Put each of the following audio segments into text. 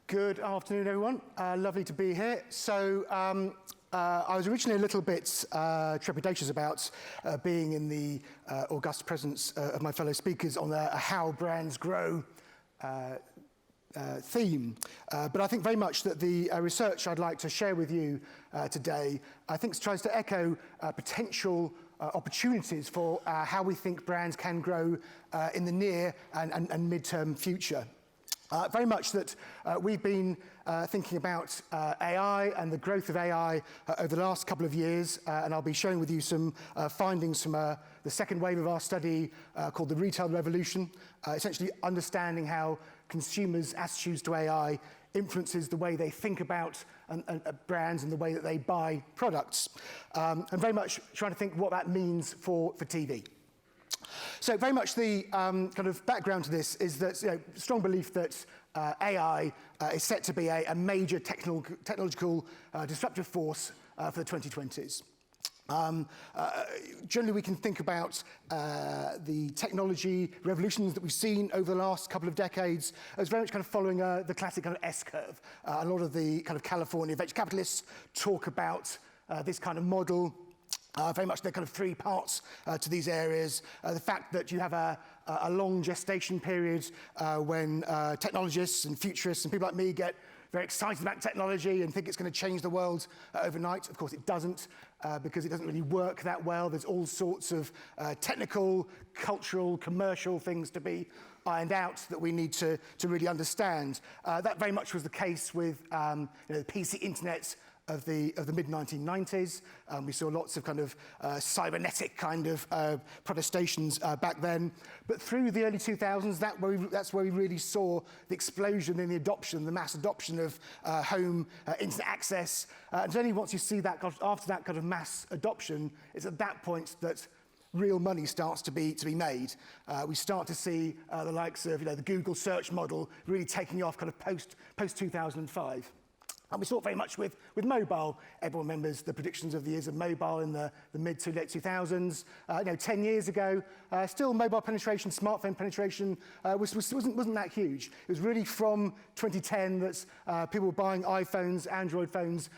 Good afternoon, everyone. Lovely to be here. So I was originally a little bit trepidatious about being in the august presence of my fellow speakers on a how brands grow theme. But I think very much that the research I'd like to share with you today, I think tries to echo potential opportunities for how we think brands can grow in the near and mid-term future. Very much that we've been thinking about AI and the growth of AI over the last couple of years, and I'll be sharing with you some findings from the second wave of our study called the Retail Revolution, essentially understanding how consumers' attitudes to AI influences the way they think about brands and the way that they buy products, and very much trying to think what that means for TV. So very much the kind of background to this is that strong belief that AI is set to be a major technological disruptive force for the 2020s. Generally, we can think about the technology revolutions that we've seen over the last couple of decades as very much kind of following the classic kind of S-curve. A lot of the kind of California venture capitalists talk about this kind of model. Very much there are kind of three parts to these areas. The fact that you have a long gestation period when technologists and futurists and people like me get very excited about technology and think it's going to change the world overnight. Of course, it doesn't, because it doesn't really work that well. There's all sorts of technical, cultural, commercial things to be ironed out that we need to really understand. That very much was the case with the PC internet of the mid-1990s. We saw lots of kind of cybernetic kind of protestations back then. But through the early 2000s, that's where we really saw the explosion in the adoption, the mass adoption of home internet access. And only once you see that, after that kind of mass adoption, it's at that point that real money starts to be made. We start to see the likes of the Google search model really taking off kind of post 2005. And we saw it very much with mobile. Everyone remembers the predictions of the years of mobile in the mid to late 2000s. 10 years ago, still mobile penetration, smartphone penetration wasn't that huge. It was really from 2010 that people were buying iPhones, Android phones,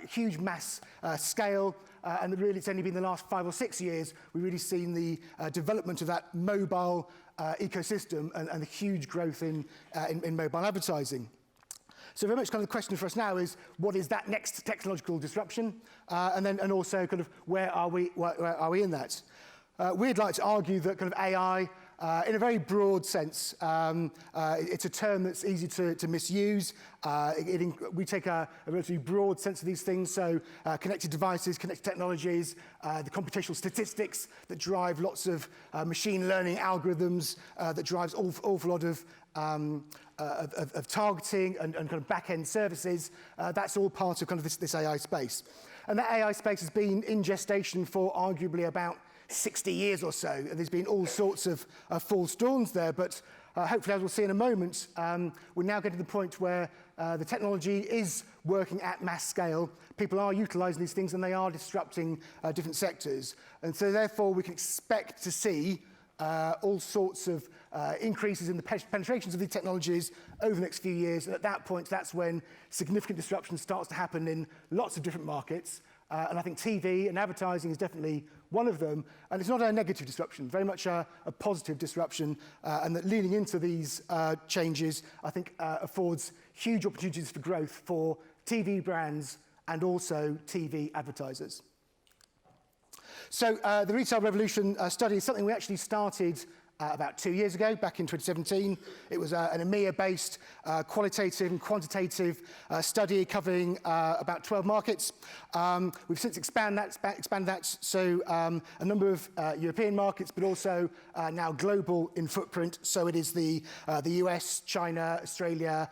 huge mass scale. And really, it's only been the last 5 or 6 years we've really seen the development of that mobile ecosystem and the huge growth in mobile advertising. So very much kind of the question for us now is, what is that next technological disruption? And also kind of where are we in that? We'd like to argue that kind of AI, in a very broad sense, it's a term that's easy to misuse. We take a relatively broad sense of these things, so connected devices, connected technologies, the computational statistics that drive lots of machine learning algorithms, that drives an awful lot of targeting and kind of back-end services. That's all part of kind of this AI space. And that AI space has been in gestation for arguably about 60 years or so. And there's been all sorts of false dawns there, but hopefully, as we'll see in a moment, we're now getting to the point where the technology is working at mass scale. People are utilizing these things and they are disrupting different sectors. And so therefore, we can expect to see all sorts of increases in the penetrations of these technologies over the next few years. And at that point, that's when significant disruption starts to happen in lots of different markets. And I think TV and advertising is definitely one of them. And it's not a negative disruption, very much a positive disruption. And that leaning into these changes, I think, affords huge opportunities for growth for TV brands and also TV advertisers. So the Retail Revolution study is something we actually started about 2 years ago, back in 2017. It was an EMEA-based qualitative and quantitative study covering about 12 markets. We've since expanded that, so a number of European markets, but also now global in footprint. So it is the US, China, Australia,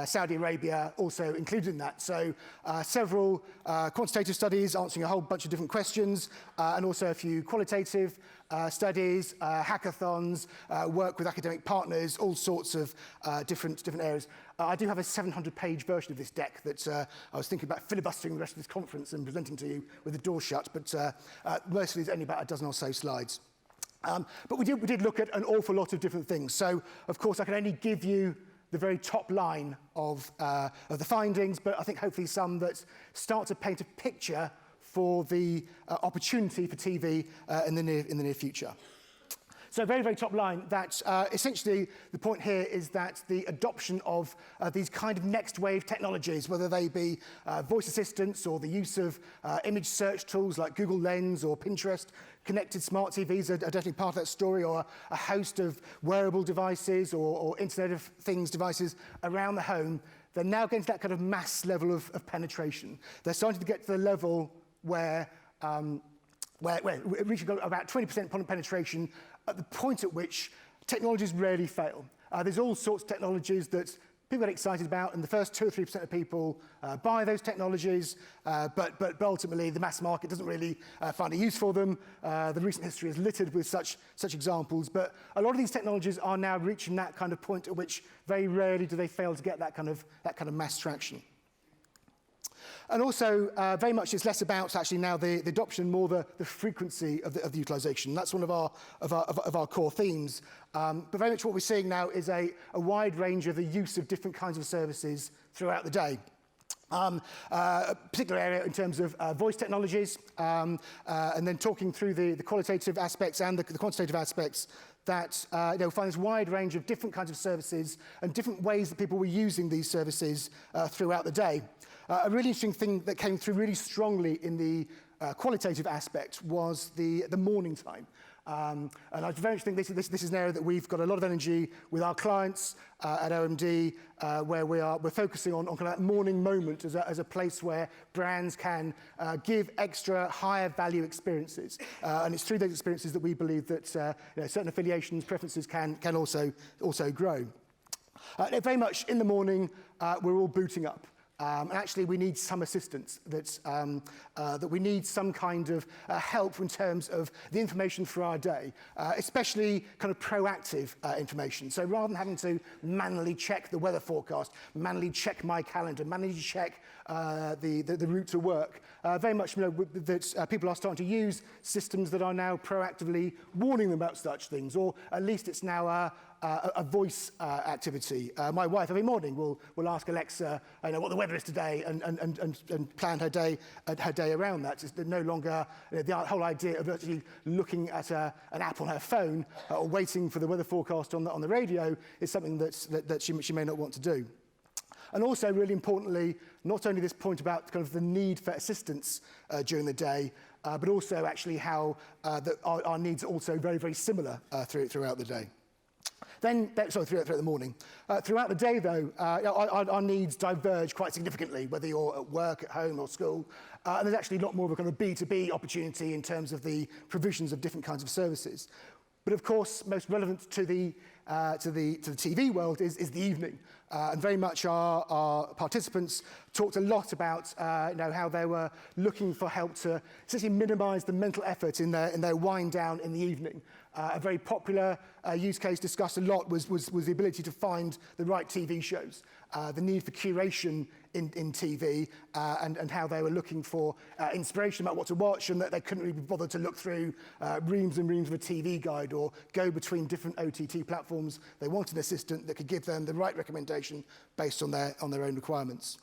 Saudi Arabia also included in that. So several quantitative studies answering a whole bunch of different questions, and also a few qualitative studies, hackathons, work with academic partners, all sorts of different areas. I do have a 700-page version of this deck that I was thinking about filibustering the rest of this conference and presenting to you with the door shut, but mostly there's only about a dozen or so slides. But we did look at an awful lot of different things. So, of course, I can only give you the very top line of the findings, but I think hopefully some that start to paint a picture for the opportunity for TV in the near future. So very, very top line, that essentially the point here is that the adoption of these kind of next wave technologies, whether they be voice assistants or the use of image search tools like Google Lens or Pinterest, connected smart TVs are definitely part of that story, or a host of wearable devices or Internet of Things devices around the home. They're now getting to that kind of mass level of penetration. They're starting to get to the level where we're reaching about 20% penetration at the point at which technologies rarely fail. There's all sorts of technologies that people get excited about, and the first 2 or 3% of people buy those technologies, but ultimately the mass market doesn't really find a use for them. The recent history is littered with such examples, but a lot of these technologies are now reaching that kind of point at which very rarely do they fail to get that kind of mass traction. And also, very much it's less about actually now the adoption, more the frequency of the utilisation. That's one of our core themes. But very much what we're seeing now is a wide range of the use of different kinds of services throughout the day. A particular area in terms of voice technologies, and then talking through the qualitative aspects and the quantitative aspects, that you'll find this wide range of different kinds of services and different ways that people were using these services throughout the day. A really interesting thing that came through really strongly in the qualitative aspect was the morning time. And I very much think this is an area that we've got a lot of energy with our clients at OMD, where we're focusing on kind of that morning moment as a place where brands can give extra higher value experiences. And it's through those experiences that we believe that certain affiliations, preferences can also grow. Very much in the morning, we're all booting up. And actually, we need some assistance, that we need some kind of help in terms of the information for our day, especially kind of proactive information. So rather than having to manually check the weather forecast, manually check my calendar, manually check the route to work, very much that people are starting to use systems that are now proactively warning them about such things, or at least it's now a voice activity. My wife every morning will ask Alexa what the weather is today and plan her day around that. It's no longer the whole idea of actually looking at an app on her phone or waiting for the weather forecast on the radio is something that she may not want to do. And also, really importantly, not only this point about kind of the need for assistance during the day, but also actually how our needs are also very, very similar throughout the day. Throughout the morning. Throughout the day, though, our needs diverge quite significantly, whether you're at work, at home, or school. And there's actually a lot more of a kind of B2B opportunity in terms of the provisions of different kinds of services. But of course, most relevant to the TV world is the evening. And very much our participants talked a lot about how they were looking for help to essentially minimise the mental effort in their wind down in the evening. A very popular use case discussed a lot was the ability to find the right TV shows, the need for curation in TV, and how they were looking for inspiration about what to watch, and that they couldn't really be bothered to look through reams and reams of a TV guide or go between different OTT platforms. They wanted an assistant that could give them the right recommendation based on their own requirements.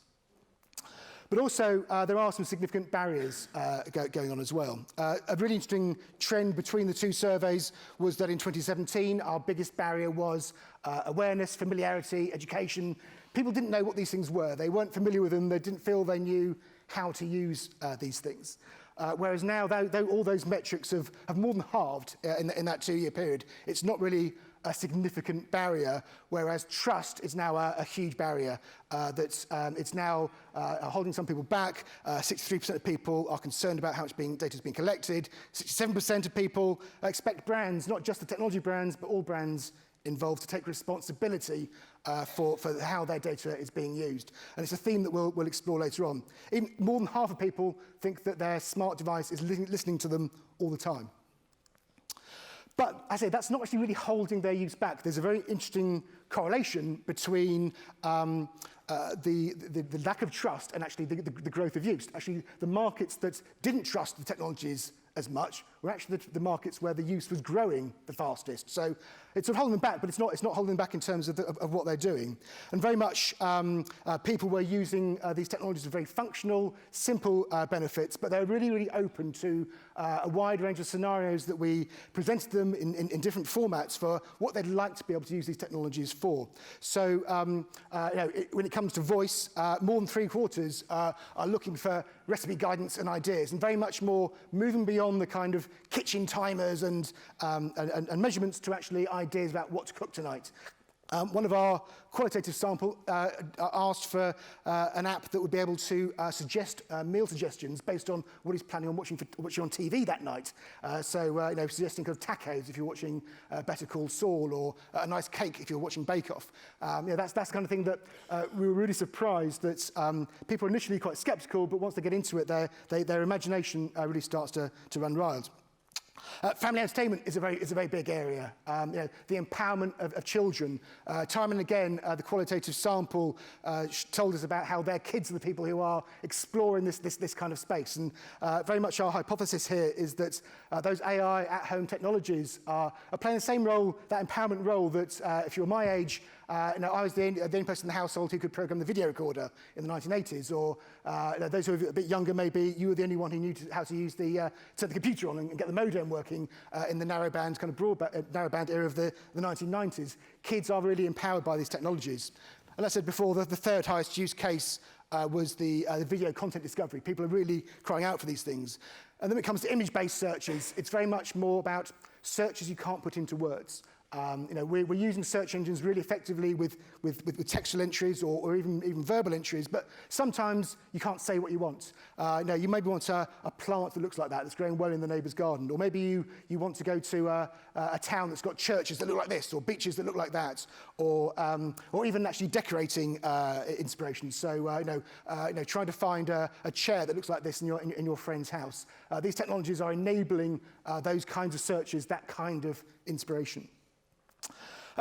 But also, there are some significant barriers going on as well. A really interesting trend between the two surveys was that in 2017, our biggest barrier was awareness, familiarity, education. People didn't know what these things were. They weren't familiar with them. They didn't feel they knew how to use these things. Whereas now, though all those metrics have more than halved in that 2-year period, it's not really a significant barrier, whereas trust is now a huge barrier that's it's now holding some people back. 63% of people are concerned about how much data is being collected. 67% of people expect brands, not just the technology brands, but all brands involved, to take responsibility for how their data is being used. And it's a theme that we'll explore later on. Even more than half of people think that their smart device is listening to them all the time. But I say that's not actually really holding their use back. There's a very interesting correlation between the lack of trust and actually the growth of use. Actually, the markets that didn't trust the technologies as much were actually the markets where the use was growing the fastest. So it's sort of holding them back, but it's not holding them back in terms of what they're doing. And very much people were using these technologies for very functional, simple benefits, but they're really, really open to a wide range of scenarios that we presented them in different formats for what they'd like to be able to use these technologies for. So when it comes to voice, more than 3/4 are looking for recipe guidance and ideas, and very much more moving beyond the kind of kitchen timers and measurements to actually ideas about what to cook tonight. One of our qualitative sample asked for an app that would be able to suggest meal suggestions based on what he's planning on watching on TV that night. Suggesting kind of tacos if you're watching Better Call Saul, or a nice cake if you're watching Bake Off. That's the kind of thing that we were really surprised that people are initially quite sceptical, but once they get into it, their imagination really starts to run wild. Family entertainment is a very big area. The empowerment of children. Time and again, the qualitative sample told us about how their kids are the people who are exploring this kind of space. And very much our hypothesis here is that those AI at-home technologies are playing the same role, that empowerment role, that if you're my age, I was the only person in the household who could program the video recorder in the 1980s, or those who are a bit younger, maybe you were the only one who knew how to use turn the computer on and get the modem working in the narrowband kind of narrowband era of the 1990s. Kids are really empowered by these technologies. And as I said before, the third highest use case was the video content discovery. People are really crying out for these things. And then when it comes to image-based searches, it's very much more about searches you can't put into words. We're using search engines really effectively with textual entries or even verbal entries, but sometimes you can't say what you want. You maybe want a plant that looks like that's growing well in the neighbour's garden, or maybe you want to go to a town that's got churches that look like this, or beaches that look like that, or even actually decorating inspiration. So trying to find a chair that looks like this in your friend's house. These technologies are enabling those kinds of searches, that kind of inspiration.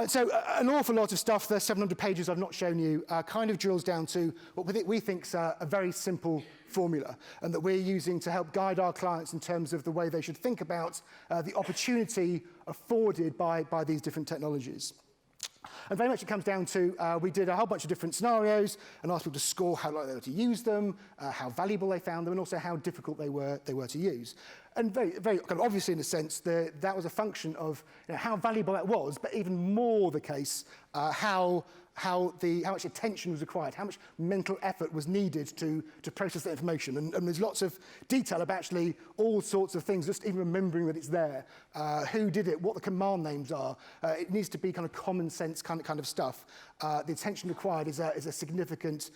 So an awful lot of stuff, the 700 pages I've not shown you, kind of drills down to what we think is a very simple formula, and that we're using to help guide our clients in terms of the way they should think about the opportunity afforded by these different technologies. And very much it comes down to, we did a whole bunch of different scenarios and asked people to score how likely they were to use them, how valuable they found them, and also how difficult they were to use. And very, very kind of obviously, in a sense, that was a function of how valuable that was, but even more the case, how much attention was required, how much mental effort was needed to process that information. And there's lots of detail about actually all sorts of things, just even remembering that it's there, who did it, what the command names are. It needs to be kind of common sense kind of stuff. The attention required is a significant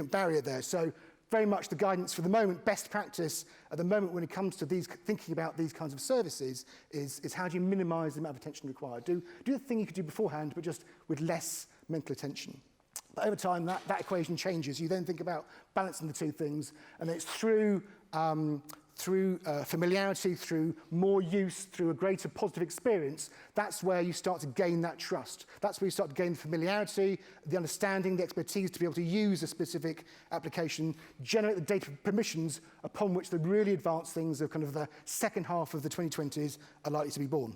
barrier there. So very much the guidance for the moment, best practice at the moment when it comes to thinking about these kinds of services is how do you minimize the amount of attention required? Do the thing you could do beforehand, but just with less mental attention. But over time, that equation changes. You then think about balancing the two things, and it's through familiarity, through more use, through a greater positive experience, that's where you start to gain that trust. That's where you start to gain the familiarity, the understanding, the expertise to be able to use a specific application, generate the data permissions upon which the really advanced things of kind of the second half of the 2020s are likely to be born.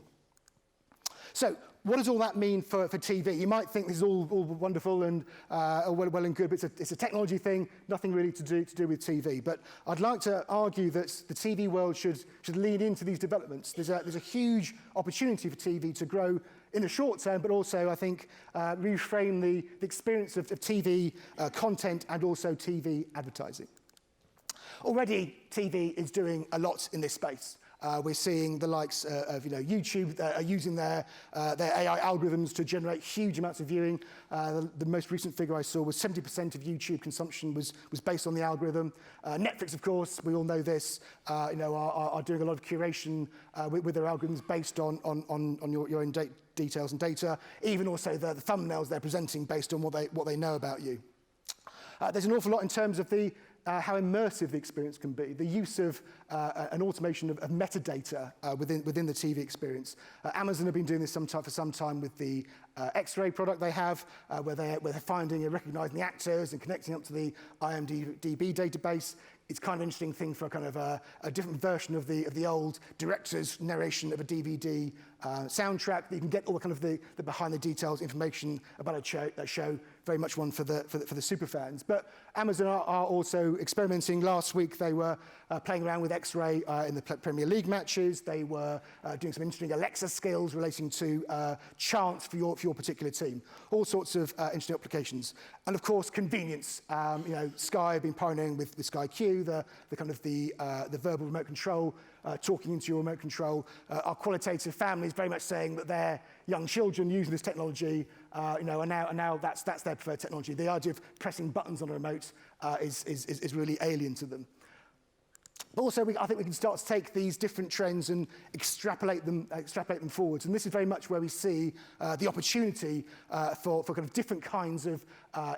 So what does all that mean for TV? You might think this is all wonderful and well and good, but it's a technology thing, nothing really to do with TV. But I'd like to argue that the TV world should lean into these developments. There's a huge opportunity for TV to grow in the short term, but also, I think, reframe the experience of TV content and also TV advertising. Already, TV is doing a lot in this space. We're seeing the likes of YouTube are using their AI algorithms to generate huge amounts of viewing. The most recent figure I saw was 70% of YouTube consumption was based on the algorithm. Netflix, of course, we all know this, are doing a lot of curation with their algorithms based on your own details and data. Even also the thumbnails they're presenting based on what they know about you. There's an awful lot in terms of how immersive the experience can be, the use of an automation of metadata within the TV experience. Amazon have been doing this for some time with the X-ray product they have, where they're finding and recognizing the actors and connecting up to the IMDb database, it's kind of an interesting thing for a kind of a different version of the old director's narration of a DVD soundtrack. You can get all the kind of the behind the details information about a show, very much one for the super fans. But Amazon are also experimenting. Last week they were playing around with X-ray in the Premier League matches. They were doing some interesting Alexa skills relating to chants for your particular team. All sorts of interesting applications. And of course, convenience. Sky have been pioneering with Sky Q, the verbal remote control, talking into your remote control. Our Qualitative families very much saying that their young children using this technology, are now that's their preferred technology. The idea of pressing buttons on a remote is really alien to them. But also, I think we can start to take these different trends and extrapolate them forwards. And this is very much where we see the opportunity for kind of different kinds of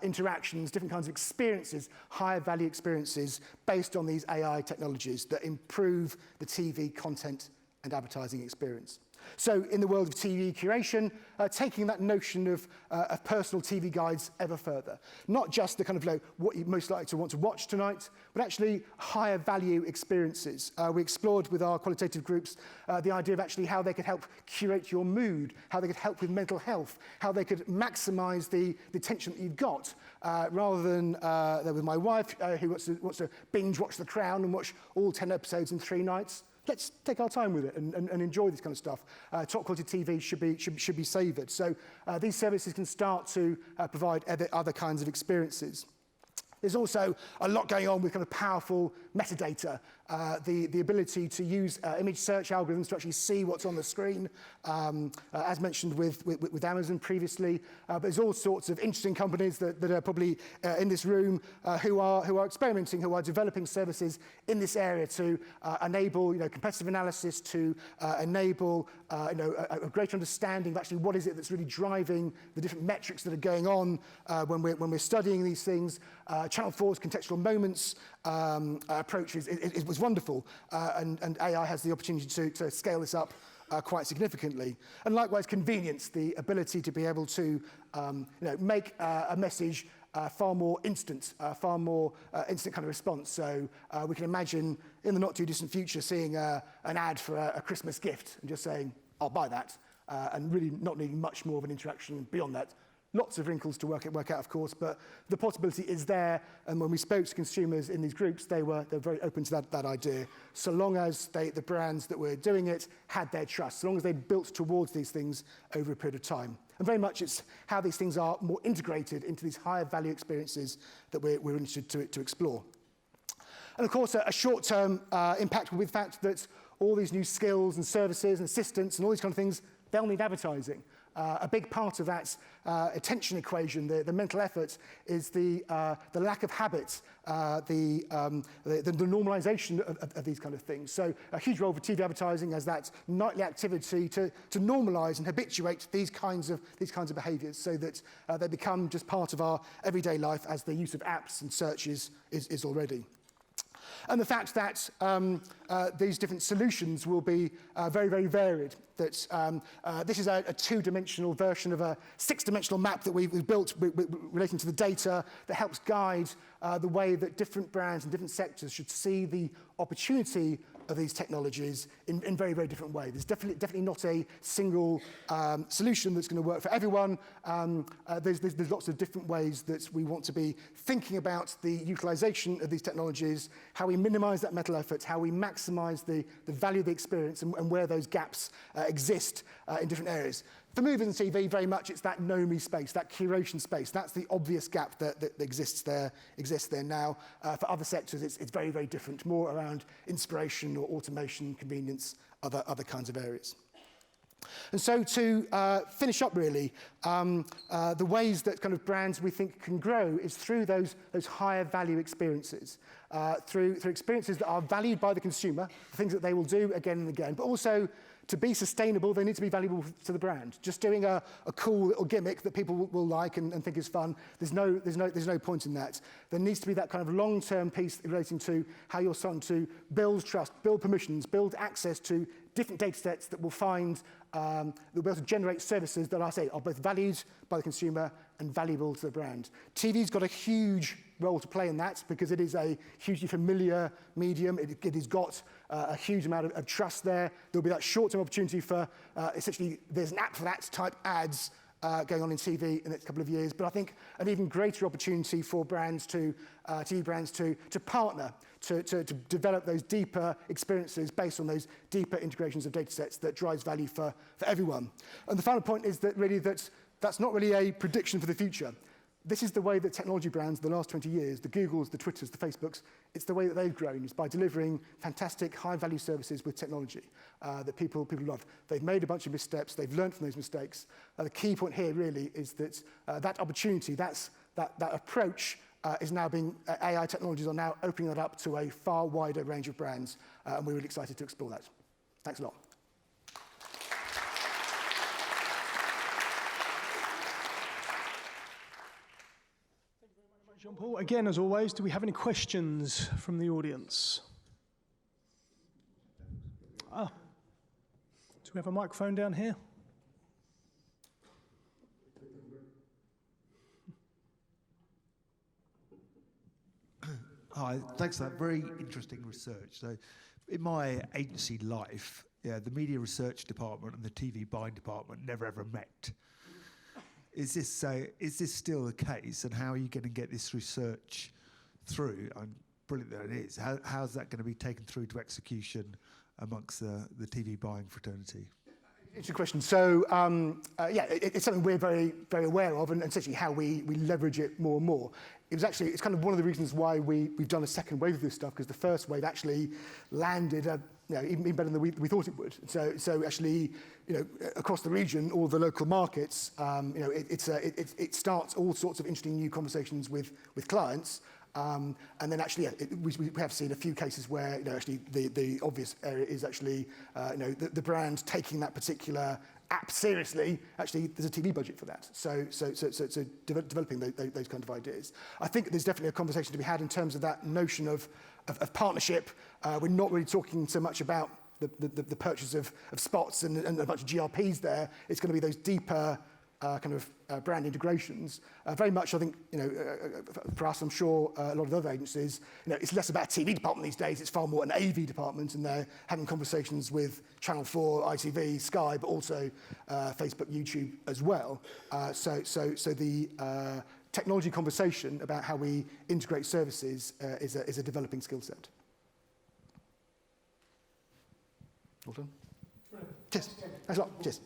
interactions, different kinds of experiences, higher value experiences based on these AI technologies that improve the TV content and advertising experience. So in the world of TV curation, taking that notion of personal TV guides ever further. Not just the kind of what you're most likely to want to watch tonight, but actually higher value experiences. We explored with our qualitative groups the idea of actually how they could help curate your mood, how they could help with mental health, how they could maximize the attention that you've got, rather than with my wife who wants to binge watch The Crown and watch all 10 episodes in 3 nights. Let's take our time with it and enjoy this kind of stuff. Top quality TV should be savoured. So these services can start to provide other kinds of experiences. There's also a lot going on with kind of powerful metadata, the ability to use image search algorithms to actually see what's on the screen, as mentioned with Amazon previously. But there's all sorts of interesting companies that are probably in this room who are experimenting, who are developing services in this area to enable competitive analysis, to enable a greater understanding of actually what is it that's really driving the different metrics that are going on when we're studying these things. Channel 4's contextual moments approach was wonderful, and AI has the opportunity to scale this up quite significantly. And likewise, convenience, the ability to be able to make a message far more instant kind of response. So we can imagine in the not too distant future seeing an ad for a Christmas gift and just saying, I'll buy that, and really not needing much more of an interaction beyond that. Lots of wrinkles to work out, of course, but the possibility is there. And when we spoke to consumers in these groups, they were very open to that idea, so long as the brands that were doing it had their trust, so long as they built towards these things over a period of time. And very much it's how these things are more integrated into these higher value experiences that we're interested to explore. And of course, a short-term impact will be the fact that all these new skills and services and assistants and all these kind of things, they'll need advertising. A big part of that attention equation, the mental effort, is the lack of habit, the normalization of these kind of things. So a huge role for TV advertising as that nightly activity to normalize and habituate these kinds of behaviors so that they become just part of our everyday life as the use of apps and search is already. And the fact that these different solutions will be very, very varied. That this is a 2-dimensional version of a 6-dimensional map that we've built relating to the data that helps guide the way that different brands and different sectors should see the opportunity of these technologies in very, very different ways. There's definitely not a single solution that's going to work for everyone. There's lots of different ways that we want to be thinking about the utilization of these technologies, how we minimize that mental effort, how we maximize the value of the experience and where those gaps exist in different areas. For movies and TV, very much it's that know-me space, that curation space. That's the obvious gap that exists there now. For other sectors, it's very, very different, more around inspiration or automation, convenience, other kinds of areas. And so to finish up, really, the ways that kind of brands we think can grow is through those higher value experiences, through experiences that are valued by the consumer, things that they will do again and again, but also to be sustainable, they need to be valuable to the brand. Just doing a cool little gimmick that people will like and think is fun, there's no point in that. There needs to be that kind of long-term piece relating to how you're starting to build trust, build permissions, build access to different data sets that will find that will be able to generate services that I say are both valued by the consumer and valuable to the brand. TV's got a huge role to play in that because it is a hugely familiar medium. It has got a huge amount of trust there. There'll be that short-term opportunity for essentially there's an app for that type ads going on in TV in the next couple of years. But I think an even greater opportunity for brands to TV brands to partner, to develop those deeper experiences based on those deeper integrations of data sets that drives value for everyone. And the final point is that really that's not really a prediction for the future. This is the way that technology brands, the last 20 years, the Googles, the Twitters, the Facebooks, it's the way that they've grown, is by delivering fantastic high-value services with technology that people love. They've made a bunch of missteps, they've learned from those mistakes. The key point here really is that that opportunity, that approach is now being, AI technologies are now opening that up to a far wider range of brands, and we're really excited to explore that. Thanks a lot. Jean-Paul, again, as always, do we have any questions from the audience? Do we have a microphone down here? Hi, thanks for that. Very interesting research. So in my agency life, the media research department and the TV buying department never ever met. Is this still the case, and how are you going to get this research through? I'm brilliant that it is. How's that going to be taken through to execution amongst the TV buying fraternity? It's a question. So, it's something we're very, very aware of, and essentially how we leverage it more and more. It's kind of one of the reasons why we've done a second wave of this stuff, because the first wave actually landed even better than we thought it would. So actually, across the region, all the local markets, it starts all sorts of interesting new conversations with clients. And then actually, we have seen a few cases where actually the obvious area is actually the brand taking that particular app seriously. Actually, there's a TV budget for that. So developing those kind of ideas. I think there's definitely a conversation to be had in terms of that notion of partnership. We're not really talking so much about the purchase of spots and a bunch of GRPs there. It's going to be those deeper brand integrations. Very much, I think, for us, I'm sure a lot of other agencies, it's less about a TV department these days. It's far more an AV department, and they're having conversations with Channel 4, ITV, Sky, but also Facebook, YouTube as well. So the technology conversation about how we integrate services is a developing skill set. Well done. Cheers. Thanks a lot. Cheers.